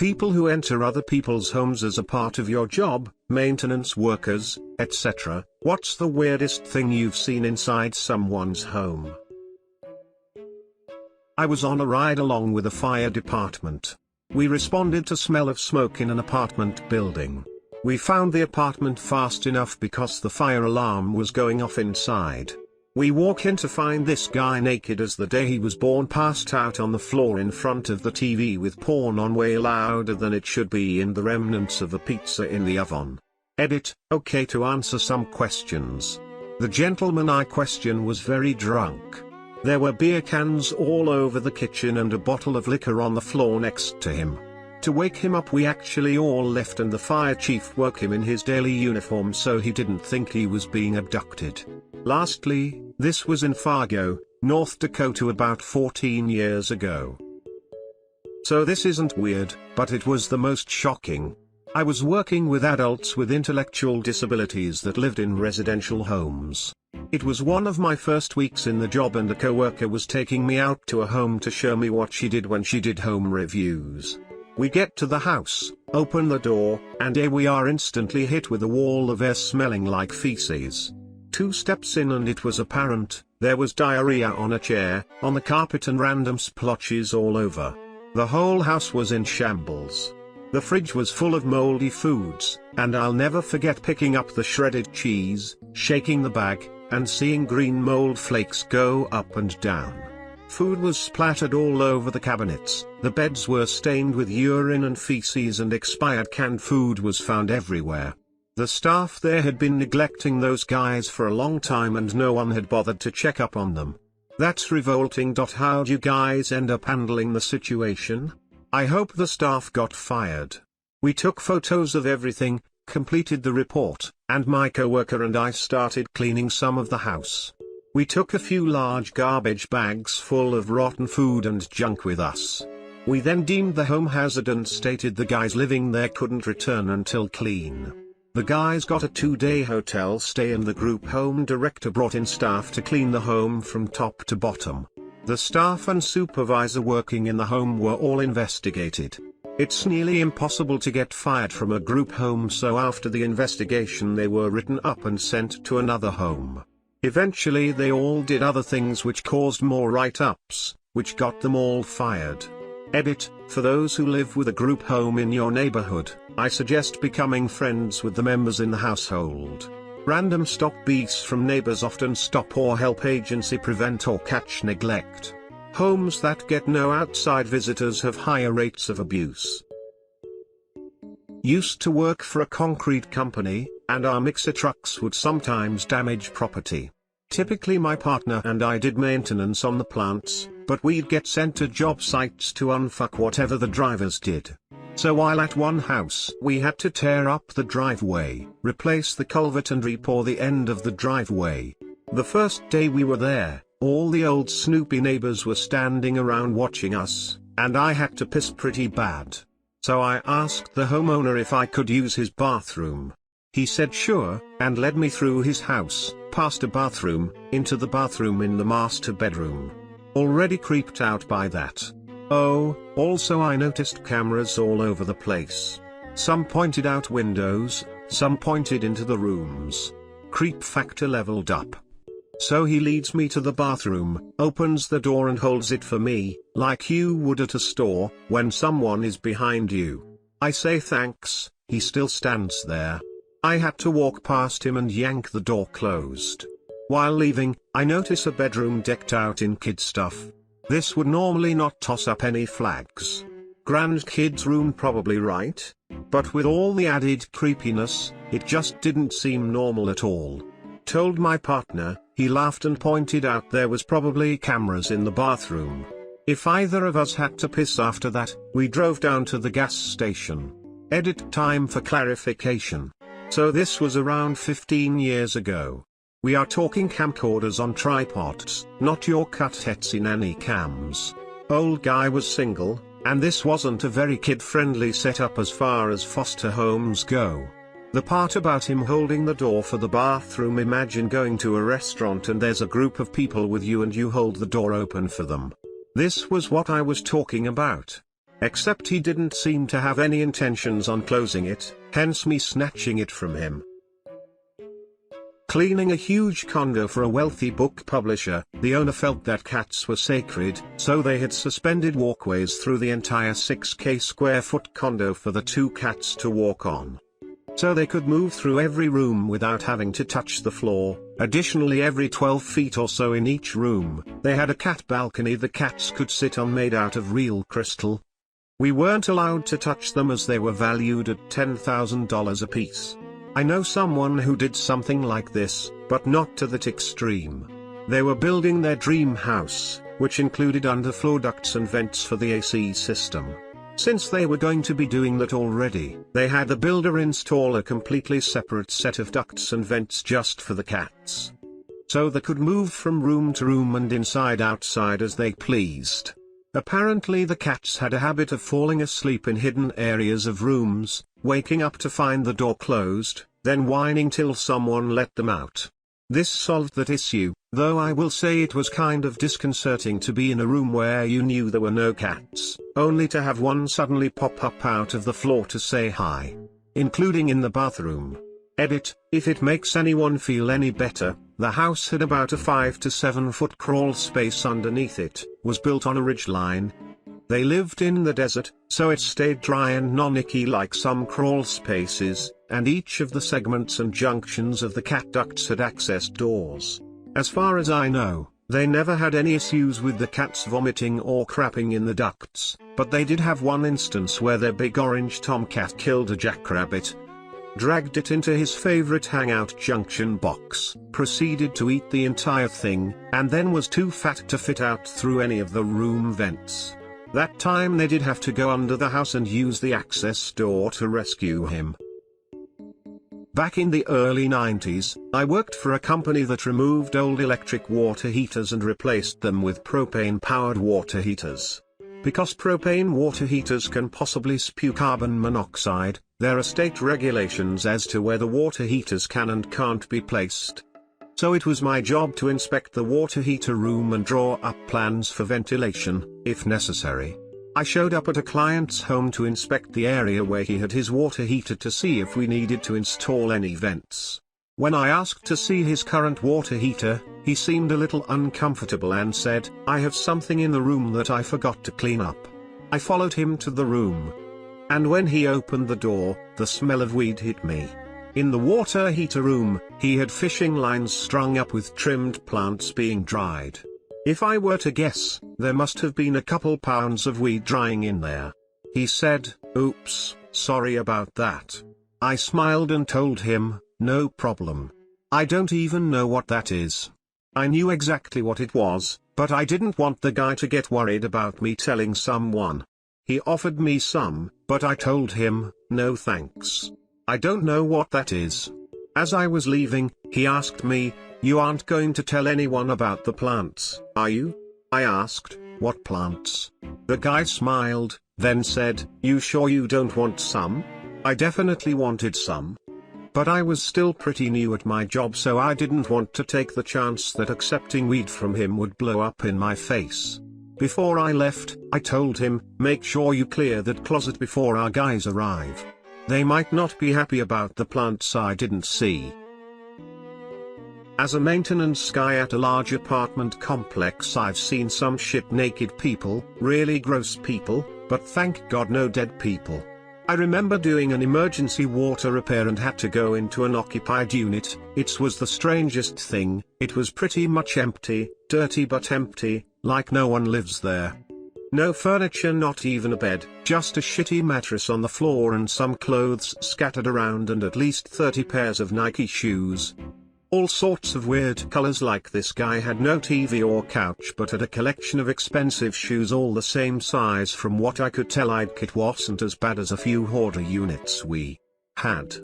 People who enter other people's homes as a part of your job, maintenance workers, etc. What's the weirdest thing you've seen inside someone's home? I was on a ride along with the fire department. We responded to smell of smoke in an apartment building. We found the apartment fast enough because the fire alarm was going off inside. We walk in to find this guy naked as the day he was born, passed out on the floor in front of the TV with porn on way louder than it should be, and the remnants of a pizza in the oven. Edit. Okay, to answer some questions. The gentleman I question was very drunk. There were beer cans all over the kitchen and a bottle of liquor on the floor next to him. To wake him up we actually all left and the fire chief woke him in his daily uniform so he didn't think he was being abducted. Lastly, this was in Fargo, North Dakota about 14 years ago. So this isn't weird, but it was the most shocking. I was working with adults with intellectual disabilities that lived in residential homes. It was one of my first weeks in the job and a coworker was taking me out to a home to show me what she did when she did home reviews. We get to the house, open the door, and here we are instantly hit with a wall of air smelling like feces. 2 steps in and it was apparent, there was diarrhea on a chair, on the carpet and random splotches all over. The whole house was in shambles. The fridge was full of moldy foods, and I'll never forget picking up the shredded cheese, shaking the bag, and seeing green mold flakes go up and down. Food was splattered all over the cabinets, the beds were stained with urine and feces, and expired canned food was found everywhere. The staff there had been neglecting those guys for a long time and no one had bothered to check up on them. That's revolting. How'd you guys end up handling the situation? I hope the staff got fired. We took photos of everything, completed the report, and my coworker and I started cleaning some of the house. We took a few large garbage bags full of rotten food and junk with us. We then deemed the home hazard and stated the guys living there couldn't return until clean. The guys got a 2-day hotel stay and the group home director brought in staff to clean the home from top to bottom. The staff and supervisor working in the home were all investigated. It's nearly impossible to get fired from a group home, so after the investigation they were written up and sent to another home. Eventually they all did other things which caused more write-ups, which got them all fired. Edit. For those who live with a group home in your neighborhood, I suggest becoming friends with the members in the household. Random stop beats from neighbors often stop or help agency prevent or catch neglect. Homes that get no outside visitors have higher rates of abuse. Used to work for a concrete company, and our mixer trucks would sometimes damage property. Typically my partner and I did maintenance on the plants, but we'd get sent to job sites to unfuck whatever the drivers did. So while at one house we had to tear up the driveway, replace the culvert and re-pour the end of the driveway. The first day we were there, all the old snoopy neighbors were standing around watching us, and I had to piss pretty bad. So I asked the homeowner if I could use his bathroom. He said sure, and led me through his house, past a bathroom, into the bathroom in the master bedroom. Already creeped out by that. Oh, also I noticed cameras all over the place. Some pointed out windows, some pointed into the rooms. Creep factor leveled up. So he leads me to the bathroom, opens the door and holds it for me, like you would at a store, when someone is behind you. I say thanks, he still stands there. I had to walk past him and yank the door closed. While leaving, I notice a bedroom decked out in kid stuff. This would normally not toss up any flags. Grandkids room probably, right? But with all the added creepiness, it just didn't seem normal at all. Told my partner, he laughed and pointed out there was probably cameras in the bathroom. If either of us had to piss after that, we drove down to the gas station. Edit time for clarification. So this was around 15 years ago. We are talking camcorders on tripods, not your cut Etsy nanny cams. Old guy was single, and this wasn't a very kid-friendly setup as far as foster homes go. The part about him holding the door for the bathroom, imagine going to a restaurant and there's a group of people with you and you hold the door open for them. This was what I was talking about. Except he didn't seem to have any intentions on closing it, hence me snatching it from him. Cleaning a huge condo for a wealthy book publisher, the owner felt that cats were sacred, so they had suspended walkways through the entire 6K square foot condo for the 2 cats to walk on. So they could move through every room without having to touch the floor. Additionally, every 12 feet or so in each room, they had a cat balcony the cats could sit on made out of real crystal. We weren't allowed to touch them as they were valued at $10,000 apiece. I know someone who did something like this, but not to that extreme. They were building their dream house, which included underfloor ducts and vents for the AC system. Since they were going to be doing that already, they had the builder install a completely separate set of ducts and vents just for the cats. So they could move from room to room and inside-outside as they pleased. Apparently the cats had a habit of falling asleep in hidden areas of rooms, waking up to find the door closed, then whining till someone let them out. This solved that issue, though I will say it was kind of disconcerting to be in a room where you knew there were no cats, only to have one suddenly pop up out of the floor to say hi. Including in the bathroom. Edit, if it makes anyone feel any better, the house had about a 5 to 7 foot crawl space underneath it, was built on a ridgeline. They lived in the desert, so it stayed dry and non-icky like some crawl spaces, and each of the segments and junctions of the cat ducts had access doors. As far as I know, they never had any issues with the cats vomiting or crapping in the ducts, but they did have one instance where their big orange tomcat killed a jackrabbit, dragged it into his favorite hangout junction box, proceeded to eat the entire thing, and then was too fat to fit out through any of the room vents. That time they did have to go under the house and use the access door to rescue him. Back in the early 90s, I worked for a company that removed old electric water heaters and replaced them with propane-powered water heaters. Because propane water heaters can possibly spew carbon monoxide, there are state regulations as to where the water heaters can and can't be placed. So it was my job to inspect the water heater room and draw up plans for ventilation, if necessary. I showed up at a client's home to inspect the area where he had his water heater to see if we needed to install any vents. When I asked to see his current water heater, he seemed a little uncomfortable and said, "I have something in the room that I forgot to clean up." I followed him to the room. And when he opened the door, the smell of weed hit me. In the water heater room, he had fishing lines strung up with trimmed plants being dried. If I were to guess, there must have been a couple pounds of weed drying in there. He said, "Oops, sorry about that." I smiled and told him, "No problem. I don't even know what that is." I knew exactly what it was, but I didn't want the guy to get worried about me telling someone. He offered me some, but I told him, "No thanks. I don't know what that is." As I was leaving, he asked me, "You aren't going to tell anyone about the plants, are you?" I asked, "What plants?" The guy smiled, then said, "You sure you don't want some?" I definitely wanted some. But I was still pretty new at my job, so I didn't want to take the chance that accepting weed from him would blow up in my face. Before I left, I told him, "Make sure you clear that closet before our guys arrive. They might not be happy about the plants I didn't see." As a maintenance guy at a large apartment complex, I've seen some shit-naked people, really gross people, but thank God no dead people. I remember doing an emergency water repair and had to go into an occupied unit. It was the strangest thing. It was pretty much empty, dirty but empty, like no one lives there. No furniture, not even a bed, just a shitty mattress on the floor and some clothes scattered around and at least 30 pairs of Nike shoes. All sorts of weird colors. Like this guy had no TV or couch but had a collection of expensive shoes all the same size. From what I could tell, it wasn't as bad as a few hoarder units we had.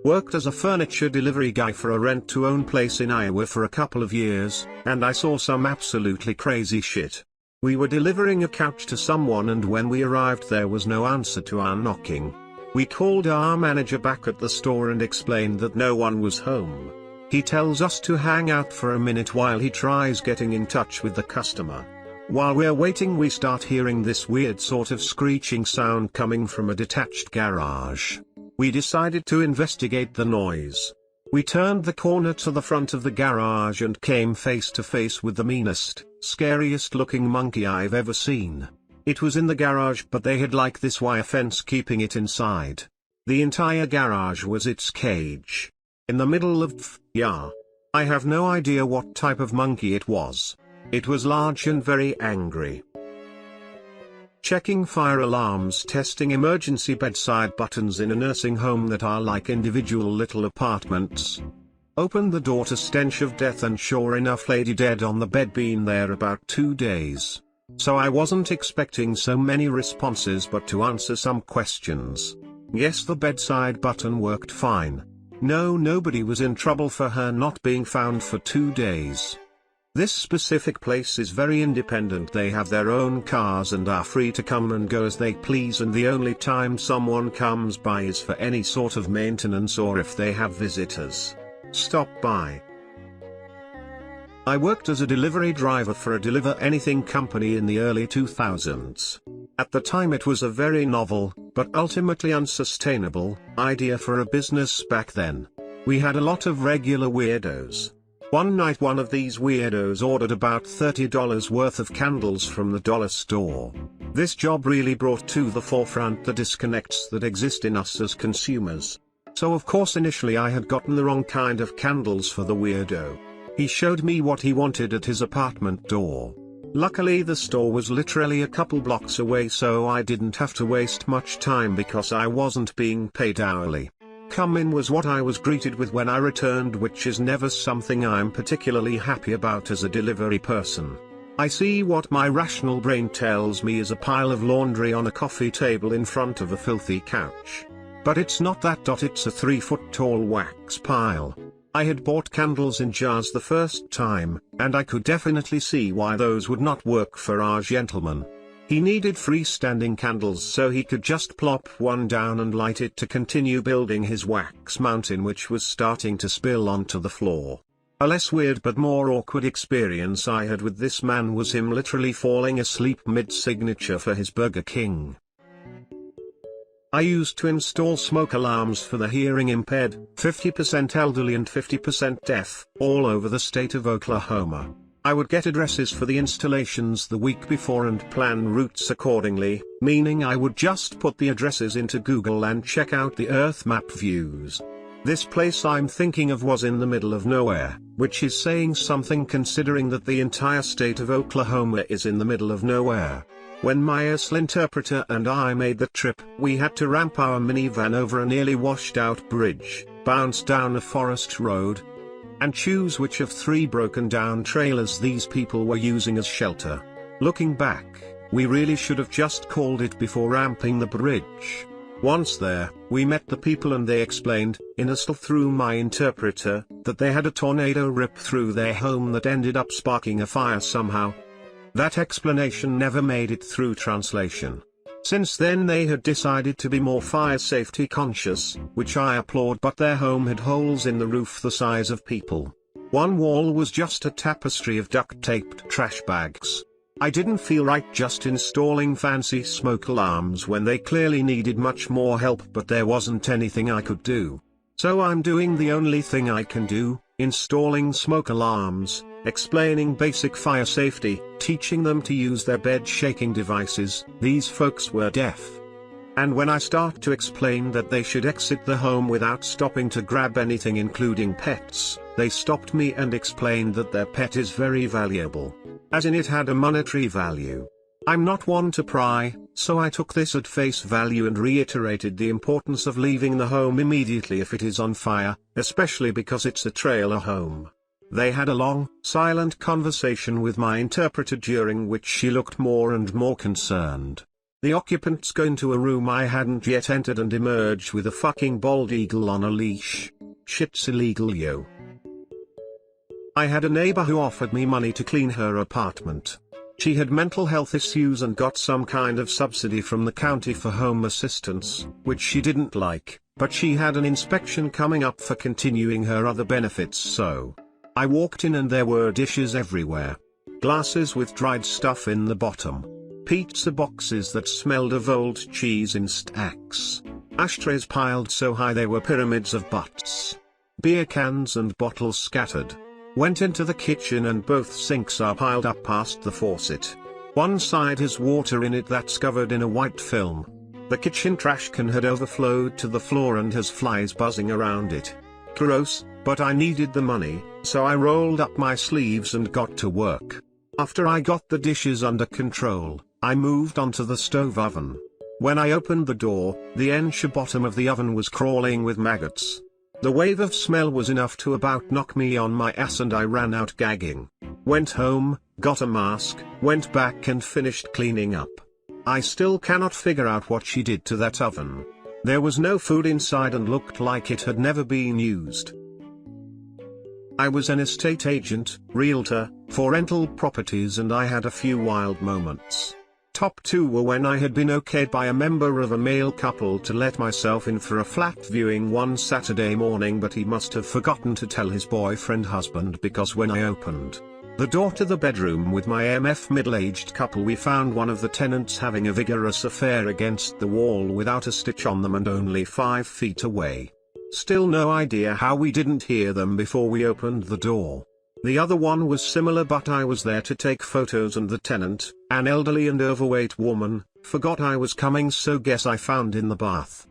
Worked as a furniture delivery guy for a rent-to-own place in Iowa for a couple of years, and I saw some absolutely crazy shit. We were delivering a couch to someone, and when we arrived there was no answer to our knocking. We called our manager back at the store and explained that no one was home. He tells us to hang out for a minute while he tries getting in touch with the customer. While we're waiting, we start hearing this weird sort of screeching sound coming from a detached garage. We decided to investigate the noise. We turned the corner to the front of the garage and came face to face with the meanest, scariest looking monkey I've ever seen. It was in the garage, but they had like this wire fence keeping it inside. The entire garage was its cage. In the middle of yeah. I have no idea what type of monkey it was. It was large and very angry. Checking fire alarms, testing emergency bedside buttons in a nursing home that are like individual little apartments. Opened the door to stench of death, and sure enough, lady dead on the bed, been there about 2 days. So I wasn't expecting so many responses, but to answer some questions. Yes, the bedside button worked fine. No, nobody was in trouble for her not being found for 2 days. This specific place is very independent. They have their own cars and are free to come and go as they please, and the only time someone comes by is for any sort of maintenance or if they have visitors. Stop by. I worked as a delivery driver for a deliver anything company in the early 2000s. At the time it was a very novel, but ultimately unsustainable, idea for a business back then. We had a lot of regular weirdos. One night one of these weirdos ordered about $30 worth of candles from the dollar store. This job really brought to the forefront the disconnects that exist in us as consumers. So of course initially I had gotten the wrong kind of candles for the weirdo. He showed me what he wanted at his apartment door. Luckily the store was literally a couple blocks away, so I didn't have to waste much time because I wasn't being paid hourly. Come in was what I was greeted with when I returned, which is never something I'm particularly happy about as a delivery person. I see what my rational brain tells me is a pile of laundry on a coffee table in front of a filthy couch. But it's not that. It's a 3-foot-tall wax pile. I had bought candles in jars the first time, and I could definitely see why those would not work for our gentleman. He needed freestanding candles so he could just plop one down and light it to continue building his wax mountain, which was starting to spill onto the floor. A less weird but more awkward experience I had with this man was him literally falling asleep mid-signature for his Burger King. I used to install smoke alarms for the hearing impaired, 50% elderly and 50% deaf, all over the state of Oklahoma. I would get addresses for the installations the week before and plan routes accordingly, meaning I would just put the addresses into Google and check out the Earth map views. This place I'm thinking of was in the middle of nowhere, which is saying something considering that the entire state of Oklahoma is in the middle of nowhere. When my ESL interpreter and I made the trip, we had to ramp our minivan over a nearly washed-out bridge, bounce down a forest road, and choose which of 3 broken-down trailers these people were using as shelter. Looking back, we really should have just called it before ramping the bridge. Once there, we met the people and they explained, in ESL through my interpreter, that they had a tornado rip through their home that ended up sparking a fire somehow. That explanation never made it through translation. Since then they had decided to be more fire safety conscious, which I applaud, but their home had holes in the roof the size of people. One wall was just a tapestry of duct-taped trash bags. I didn't feel right just installing fancy smoke alarms when they clearly needed much more help, but there wasn't anything I could do. So I'm doing the only thing I can do, installing smoke alarms, explaining basic fire safety, teaching them to use their bed shaking devices. These folks were deaf. And when I start to explain that they should exit the home without stopping to grab anything including pets, they stopped me and explained that their pet is very valuable. As in it had a monetary value. I'm not one to pry, so I took this at face value and reiterated the importance of leaving the home immediately if it is on fire, especially because it's a trailer home. They had a long, silent conversation with my interpreter during which she looked more and more concerned. The occupants go into a room I hadn't yet entered and emerge with a fucking bald eagle on a leash. Shit's illegal, yo. I had a neighbor who offered me money to clean her apartment. She had mental health issues and got some kind of subsidy from the county for home assistance, which she didn't like, but she had an inspection coming up for continuing her other benefits, so I walked in and there were dishes everywhere. glasses with dried stuff in the bottom, pizza boxes that smelled of old cheese in stacks, ashtrays piled so high they were pyramids of butts, beer cans and bottles scattered. Went into the kitchen and both sinks are piled up past the faucet. One side has water in it that's covered in a white film. The kitchen trash can had overflowed to the floor and has flies buzzing around it. Gross, but I needed the money, so I rolled up my sleeves and got to work. After I got the dishes under control, I moved onto the stove oven. When I opened the door, the inch bottom of the oven was crawling with maggots. The wave of smell was enough to about knock me on my ass and I ran out gagging. Went home, got a mask, went back and finished cleaning up. I still cannot figure out what she did to that oven. There was no food inside and looked like it had never been used. I was an estate agent, realtor, for rental properties, and I had a few wild moments. Top 2 were when I had been okayed by a member of a male couple to let myself in for a flat viewing one Saturday morning, but he must have forgotten to tell his boyfriend husband, because when I opened the door to the bedroom with my MF middle-aged couple, we found one of the tenants having a vigorous affair against the wall without a stitch on them and only 5 feet away. Still no idea how we didn't hear them before we opened the door. The other one was similar, but I was there to take photos and the tenant, an elderly and overweight woman, forgot I was coming, so guess I found in the bath.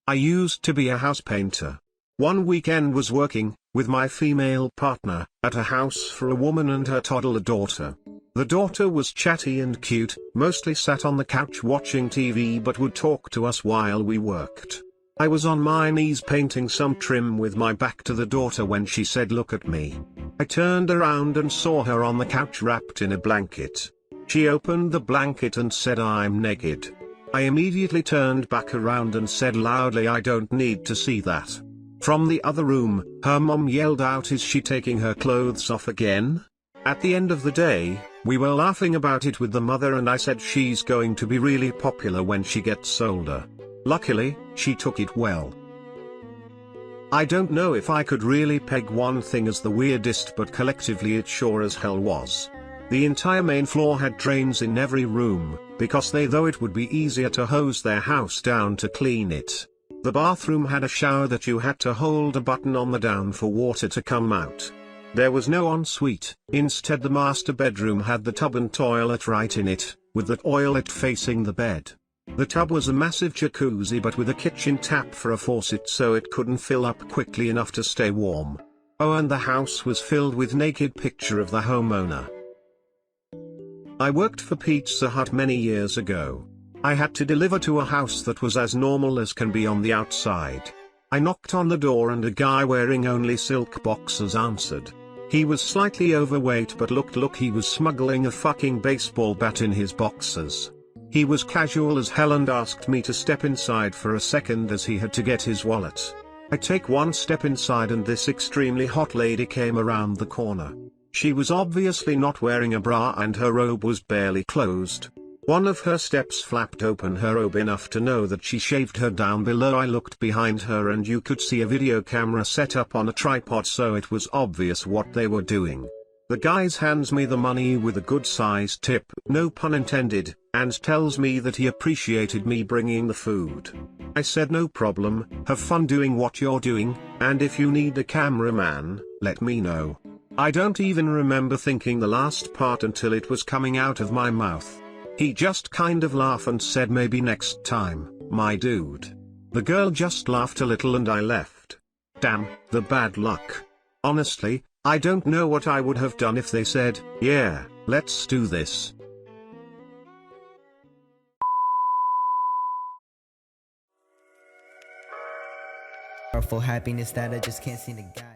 I used to be a house painter. One weekend was working, with my female partner, at a house for a woman and her toddler daughter. The daughter was chatty and cute, mostly sat on the couch watching TV but would talk to us while we worked. I was on my knees painting some trim with my back to the daughter when she said, "Look at me." I turned around and saw her on the couch wrapped in a blanket. She opened the blanket and said, "I'm naked." I immediately turned back around and said loudly, "I don't need to see that." From the other room, her mom yelled out, "Is she taking her clothes off again?" At the end of the day, we were laughing about it with the mother and I said she's going to be really popular when she gets older. Luckily, she took it well. I don't know if I could really peg one thing as the weirdest, but collectively it sure as hell was. The entire main floor had drains in every room, because they thought it would be easier to hose their house down to clean it. The bathroom had a shower that you had to hold a button on the down for water to come out. There was no ensuite, instead the master bedroom had the tub and toilet right in it, with the toilet facing the bed. The tub was a massive jacuzzi but with a kitchen tap for a faucet so it couldn't fill up quickly enough to stay warm. Oh, and the house was filled with naked picture of the homeowner. I worked for Pizza Hut many years ago. I had to deliver to a house that was as normal as can be on the outside. I knocked on the door and a guy wearing only silk boxers answered. He was slightly overweight but looked like he was smuggling a fucking baseball bat in his boxers. He was casual as hell and asked me to step inside for a second as he had to get his wallet. I take one step inside and this extremely hot lady came around the corner. She was obviously not wearing a bra and her robe was barely closed. One of her steps flapped open her robe enough to know that she shaved her down below. I looked behind her and you could see a video camera set up on a tripod, so it was obvious what they were doing. The guy hands me the money with a good-sized tip, no pun intended, and tells me that he appreciated me bringing the food. I said no problem, have fun doing what you're doing, and if you need a cameraman, let me know. I don't even remember thinking the last part until it was coming out of my mouth. He just kind of laughed and said, "Maybe next time, my dude." The girl just laughed a little and I left. Damn, the bad luck. Honestly, I don't know what I would have done if they said, "Yeah, let's do this." Powerful happiness that I just can't seem to guide.